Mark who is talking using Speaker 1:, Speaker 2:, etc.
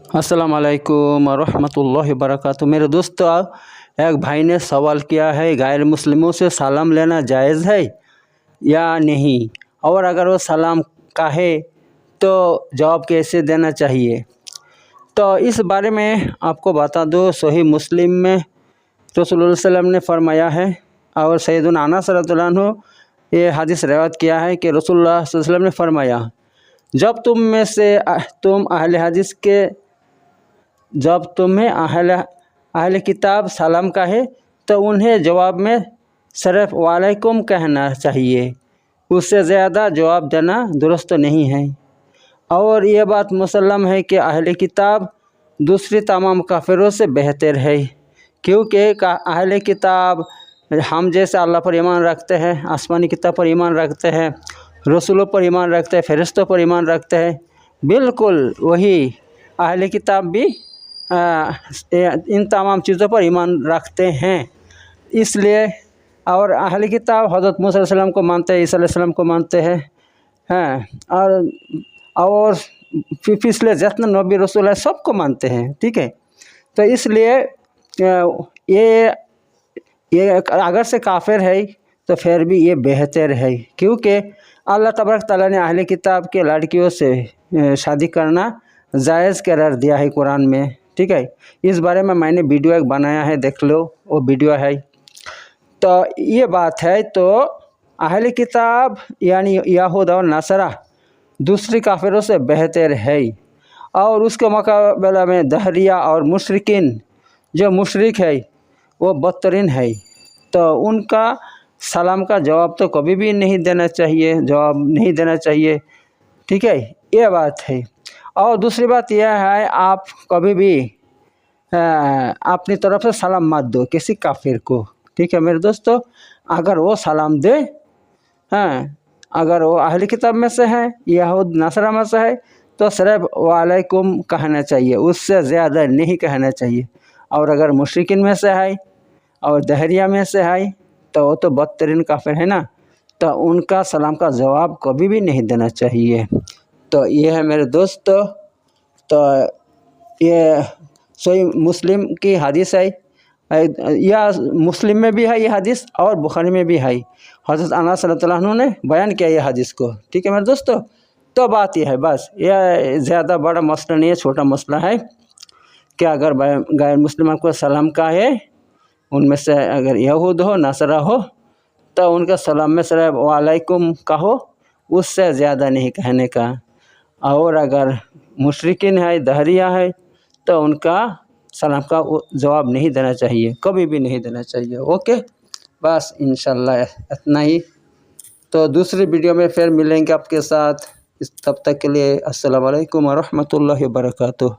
Speaker 1: अस्सलाम वालेकुम रहमतुल्लाहि वबरकातुहू। मेरे दोस्तों, एक भाई ने सवाल किया है, गैर मुस्लिमों से सलाम लेना जायज़ है या नहीं, और अगर वो सलाम कहे तो जवाब कैसे देना चाहिए। तो इस बारे में आपको बता दो, सही मुस्लिम में रसूलुल्लाह सल्लल्लाहु अलैहि वसल्लम ने फरमाया है और सैयदना अनस रज़ियल्लाहु अन्हु ये हदीस रिवायत किया है कि रसूलुल्लाह सल्लल्लाहु अलैहि वसल्लम ने फरमाया, जब तुम्हें अहले किताब सलाम कहे तो उन्हें जवाब में सिर्फ वालेकुम कहना चाहिए, उससे ज़्यादा जवाब देना दुरुस्त नहीं है। और ये बात मुसल्लम है कि अहले किताब दूसरी तमाम काफिरों से बेहतर है, क्योंकि अहले किताब हम जैसे अल्लाह पर ईमान रखते हैं, आसमानी किताब पर ईमान रखते हैं, रसूलों पर ईमान रखते हैं, फरिश्तों पर ईमान रखते हैं। बिल्कुल वही अहले किताब भी इन तमाम चीज़ों पर ईमान रखते हैं। इसलिए और अहले किताब हज़रत मूसा अलैहिस्सलाम को मानते हैं, ईसा अलैहिस्सलाम को मानते हैं, और पिछले जितने नबी रसूल है सबको मानते हैं। ठीक है, तो इसलिए ये अगर से काफिर है तो फिर भी ये बेहतर है, क्योंकि अल्लाह तबारक तआला ने अहले किताब के लड़कियों से शादी करना जायज़ करार दिया है कुरान में। ठीक है, इस बारे में मैंने वीडियो एक बनाया है, देख लो, वो वीडियो है। तो ये बात है, तो अहले किताब यानी यहूद और नसरा दूसरी काफिरों से बेहतर है, और उसके मुकाबले में दहरिया और मुशरिकीन जो मुशरिक है वो बदतरीन है। तो उनका सलाम का जवाब तो कभी भी नहीं देना चाहिए, ठीक है, ये बात है। और दूसरी बात यह है, आप कभी भी अपनी तरफ से सलाम मत दो किसी काफिर को। ठीक है मेरे दोस्तों, अगर वो सलाम दे, अगर वो अहले किताब में से है, यहूद नसरा में से है, तो सिर्फ वालेकुम कहना चाहिए, उससे ज़्यादा नहीं कहना चाहिए। और अगर मुशरिकीन में से है और दहरिया में से है तो वो तो बदतरीन काफिर है ना, तो उनका सलाम का जवाब कभी भी नहीं देना चाहिए। तो ये है मेरे दोस्तों, तो ये सही मुस्लिम की हदीस है, या मुस्लिम में भी है ये हदीस और बुखारी में भी है। हज़रत अनस रज़ियल्लाहु अन्हु ने बयान किया ये हदीस को। ठीक है मेरे दोस्तों, तो बात यह है, बस यह ज़्यादा बड़ा मसला नहीं है, छोटा मसला है कि अगर गैर मुस्लिम आपको सलाम कहे, उनमें से अगर यहूद हो नसरा हो, तो उनका सलाम में सिर्फ वालेकुम कहो, उससे ज़्यादा नहीं कहने का। और अगर मुशरिकीन है, दहरिया है, तो उनका सलाम का जवाब नहीं देना चाहिए, कभी भी नहीं देना चाहिए। ओके, बस इंशाल्लाह इतना ही। तो दूसरी वीडियो में फिर मिलेंगे आपके साथ, तब तक के लिए अस्सलाम वालेकुम व रहमतुल्लाहि व बरकातुहू।